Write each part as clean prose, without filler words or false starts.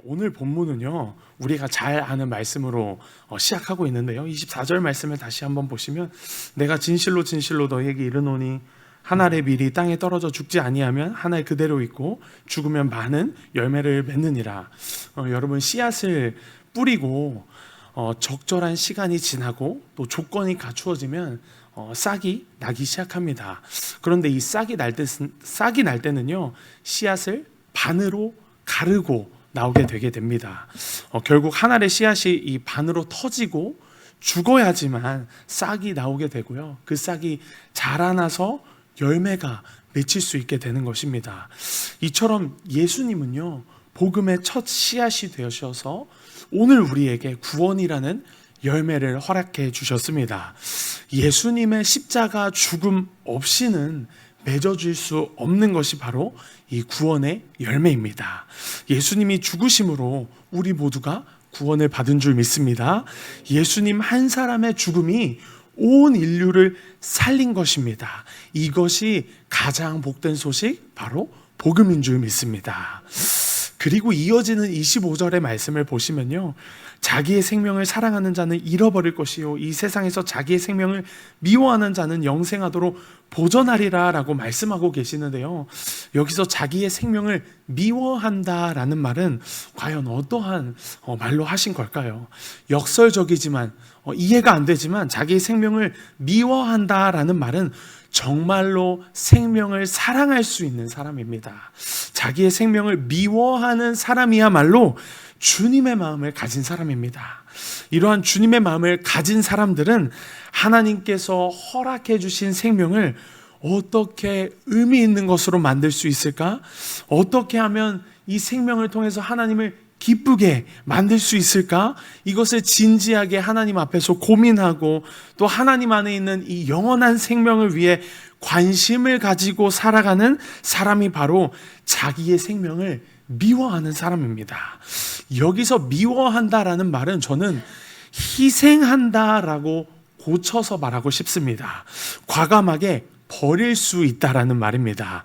오늘 본문은요, 우리가 잘 아는 말씀으로 시작하고 있는데요, 24절 말씀을 다시 한번 보시면, 내가 진실로 진실로 너희에게 이르노니 한 알의 밀이 땅에 떨어져 죽지 아니하면 한 알 그대로 있고 죽으면 많은 열매를 맺느니라. 여러분, 씨앗을 뿌리고 적절한 시간이 지나고 또 조건이 갖추어지면 싹이 나기 시작합니다. 그런데 이 싹이 날 때는요, 씨앗을 반으로 가르고 나오게 되게 됩니다. 결국 한 알의 씨앗이 이 반으로 터지고 죽어야지만 싹이 나오게 되고요, 그 싹이 자라나서 열매가 맺힐 수 있게 되는 것입니다. 이처럼 예수님은요, 복음의 첫 씨앗이 되셔서 오늘 우리에게 구원이라는 열매를 허락해 주셨습니다. 예수님의 십자가 죽음 없이는 맺어질 수 없는 것이 바로 이 구원의 열매입니다. 예수님이 죽으심으로 우리 모두가 구원을 받은 줄 믿습니다. 예수님 한 사람의 죽음이 온 인류를 살린 것입니다. 이것이 가장 복된 소식, 바로 복음인 줄 믿습니다. 그리고 이어지는 25절의 말씀을 보시면요, 자기의 생명을 사랑하는 자는 잃어버릴 것이요 이 세상에서 자기의 생명을 미워하는 자는 영생하도록 보전하리라 라고 말씀하고 계시는데요, 여기서 자기의 생명을 미워한다라는 말은 과연 어떠한 말로 하신 걸까요? 역설적이지만 이해가 안 되지만, 자기의 생명을 미워한다라는 말은 정말로 생명을 사랑할 수 있는 사람입니다. 자기의 생명을 미워하는 사람이야말로 주님의 마음을 가진 사람입니다. 이러한 주님의 마음을 가진 사람들은 하나님께서 허락해 주신 생명을 어떻게 의미 있는 것으로 만들 수 있을까? 어떻게 하면 이 생명을 통해서 하나님을 기쁘게 만들 수 있을까? 이것을 진지하게 하나님 앞에서 고민하고, 또 하나님 안에 있는 이 영원한 생명을 위해 관심을 가지고 살아가는 사람이 바로 자기의 생명을 미워하는 사람입니다. 여기서 미워한다라는 말은 저는 희생한다라고 고쳐서 말하고 싶습니다. 과감하게 버릴 수 있다라는 말입니다.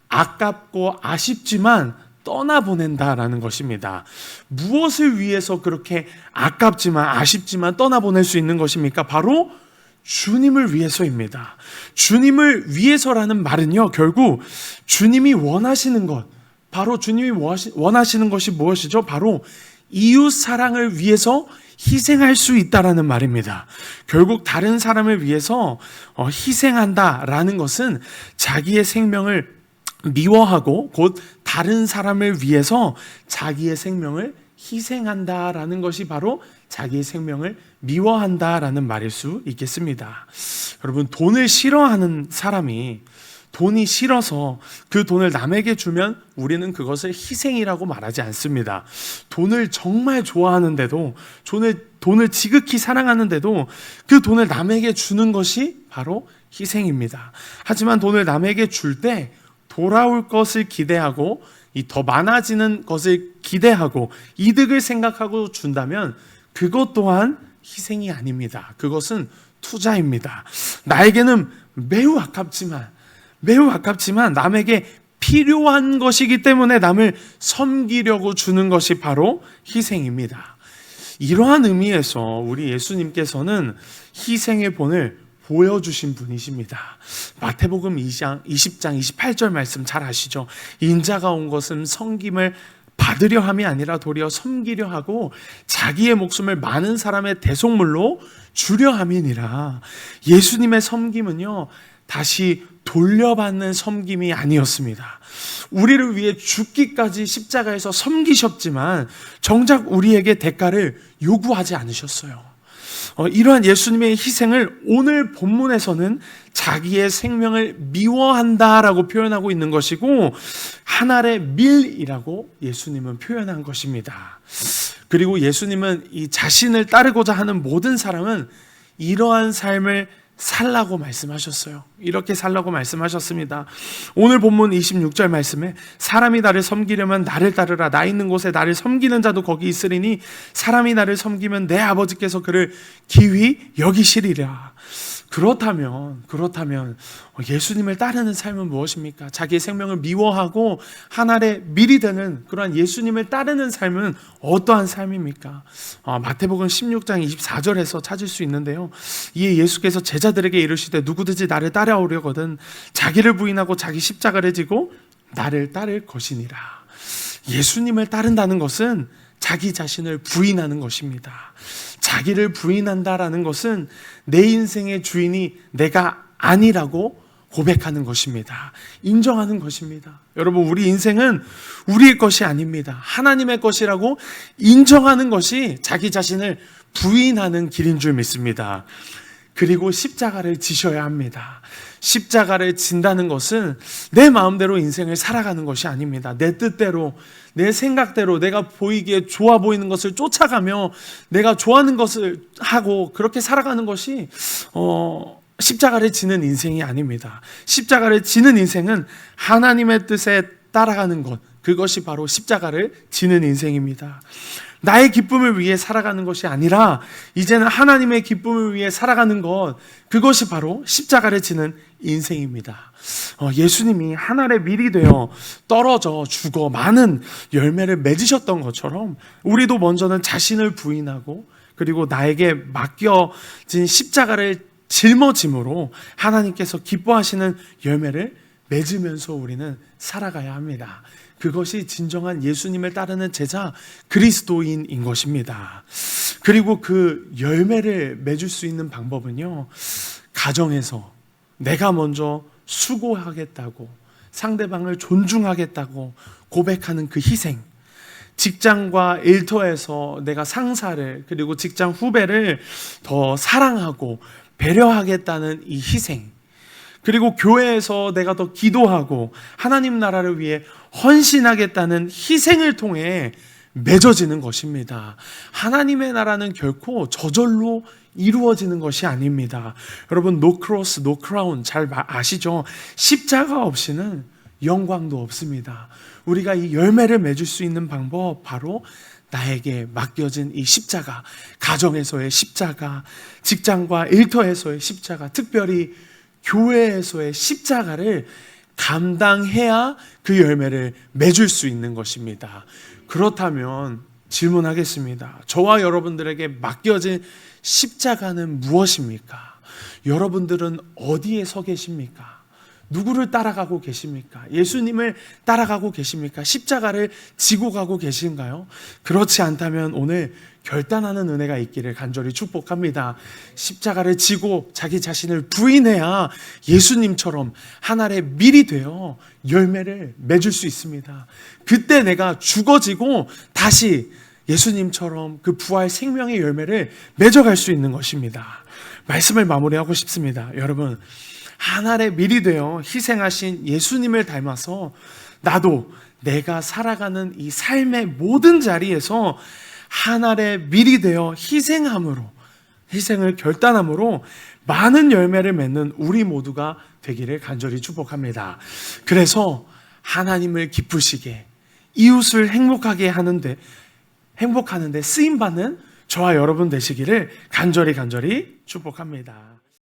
아깝고 아쉽지만 떠나보낸다라는 것입니다. 무엇을 위해서 그렇게 아깝지만 아쉽지만 떠나보낼 수 있는 것입니까? 바로 주님을 위해서입니다. 주님을 위해서라는 말은요, 결국 주님이 원하시는 것, 바로 주님이 원하시는 것이 무엇이죠? 바로 이웃 사랑을 위해서 희생할 수 있다라는 말입니다. 결국 다른 사람을 위해서 희생한다라는 것은 자기의 생명을 미워하고 곧 다른 사람을 위해서 자기의 생명을 희생한다라는 것이 바로 자기의 생명을 미워한다라는 말일 수 있겠습니다. 여러분, 돈을 싫어하는 사람이 돈이 싫어서 그 돈을 남에게 주면 우리는 그것을 희생이라고 말하지 않습니다. 돈을 정말 좋아하는데도, 돈을 지극히 사랑하는데도 그 돈을 남에게 주는 것이 바로 희생입니다. 하지만 돈을 남에게 줄 때 돌아올 것을 기대하고, 이 더 많아지는 것을 기대하고 이득을 생각하고 준다면 그것 또한 희생이 아닙니다. 그것은 투자입니다. 나에게는 매우 아깝지만 남에게 필요한 것이기 때문에 남을 섬기려고 주는 것이 바로 희생입니다. 이러한 의미에서 우리 예수님께서는 희생의 본을 보여주신 분이십니다. 마태복음 20장 28절 말씀 잘 아시죠? 인자가 온 것은 섬김을 받으려 함이 아니라 도리어 섬기려 하고 자기의 목숨을 많은 사람의 대속물로 주려 함이니라. 예수님의 섬김은요, 다시 돌려받는 섬김이 아니었습니다. 우리를 위해 죽기까지 십자가에서 섬기셨지만 정작 우리에게 대가를 요구하지 않으셨어요. 이러한 예수님의 희생을 오늘 본문에서는 자기의 생명을 미워한다라고 표현하고 있는 것이고, 한 알의 밀이라고 예수님은 표현한 것입니다. 그리고 예수님은 이 자신을 따르고자 하는 모든 사람은 이러한 삶을 살라고 말씀하셨어요. 이렇게 살라고 말씀하셨습니다. 오늘 본문 26절 말씀에 사람이 나를 섬기려면 나를 따르라. 나 있는 곳에 나를 섬기는 자도 거기 있으리니 사람이 나를 섬기면 내 아버지께서 그를 기히 여기시리라. 그렇다면 예수님을 따르는 삶은 무엇입니까? 자기의 생명을 미워하고 하늘에 밀이 되는 그러한 예수님을 따르는 삶은 어떠한 삶입니까? 마태복음 16장 24절에서 찾을 수 있는데요. 이에 예수께서 제자들에게 이르시되 누구든지 나를 따라오려거든 자기를 부인하고 자기 십자가를 지고 나를 따를 것이니라. 예수님을 따른다는 것은 자기 자신을 부인하는 것입니다. 자기를 부인한다라는 것은 내 인생의 주인이 내가 아니라고 고백하는 것입니다. 인정하는 것입니다. 여러분, 우리 인생은 우리의 것이 아닙니다. 하나님의 것이라고 인정하는 것이 자기 자신을 부인하는 길인 줄 믿습니다. 그리고 십자가를 지셔야 합니다. 십자가를 진다는 것은 내 마음대로 인생을 살아가는 것이 아닙니다. 내 뜻대로, 내 생각대로 내가 보이기에 좋아 보이는 것을 쫓아가며 내가 좋아하는 것을 하고 그렇게 살아가는 것이 십자가를 지는 인생이 아닙니다. 십자가를 지는 인생은 하나님의 뜻에 따라가는 것, 그것이 바로 십자가를 지는 인생입니다. 나의 기쁨을 위해 살아가는 것이 아니라 이제는 하나님의 기쁨을 위해 살아가는 것, 그것이 바로 십자가를 지는 인생입니다. 예수님이 하늘에 밀이 되어 떨어져 죽어 많은 열매를 맺으셨던 것처럼 우리도 먼저는 자신을 부인하고 그리고 나에게 맡겨진 십자가를 짊어짐으로 하나님께서 기뻐하시는 열매를 맺으면서 우리는 살아가야 합니다. 그것이 진정한 예수님을 따르는 제자 그리스도인인 것입니다. 그리고 그 열매를 맺을 수 있는 방법은요, 가정에서 내가 먼저 수고하겠다고 상대방을 존중하겠다고 고백하는 그 희생, 직장과 일터에서 내가 상사를 그리고 직장 후배를 더 사랑하고 배려하겠다는 이 희생, 그리고 교회에서 내가 더 기도하고 하나님 나라를 위해 헌신하겠다는 희생을 통해 맺어지는 것입니다. 하나님의 나라는 결코 저절로 이루어지는 것이 아닙니다. 여러분, no cross, no crown 잘 아시죠? 십자가 없이는 영광도 없습니다. 우리가 이 열매를 맺을 수 있는 방법, 바로 나에게 맡겨진 이 십자가, 가정에서의 십자가, 직장과 일터에서의 십자가, 특별히 교회에서의 십자가를 감당해야 그 열매를 맺을 수 있는 것입니다. 그렇다면 질문하겠습니다. 저와 여러분들에게 맡겨진 십자가는 무엇입니까? 여러분들은 어디에 서 계십니까? 누구를 따라가고 계십니까? 예수님을 따라가고 계십니까? 십자가를 지고 가고 계신가요? 그렇지 않다면 오늘 결단하는 은혜가 있기를 간절히 축복합니다. 십자가를 지고 자기 자신을 부인해야 예수님처럼 하늘에 밀이 되어 열매를 맺을 수 있습니다. 그때 내가 죽어지고 다시 예수님처럼 그 부활 생명의 열매를 맺어갈 수 있는 것입니다. 말씀을 마무리하고 싶습니다. 여러분, 하늘에 밀이 되어 희생하신 예수님을 닮아서 나도 내가 살아가는 이 삶의 모든 자리에서 하늘에 밀이 되어 희생을 결단함으로 많은 열매를 맺는 우리 모두가 되기를 간절히 축복합니다. 그래서 하나님을 기쁘시게, 이웃을 행복하는데 쓰임받는 저와 여러분 되시기를 간절히 축복합니다.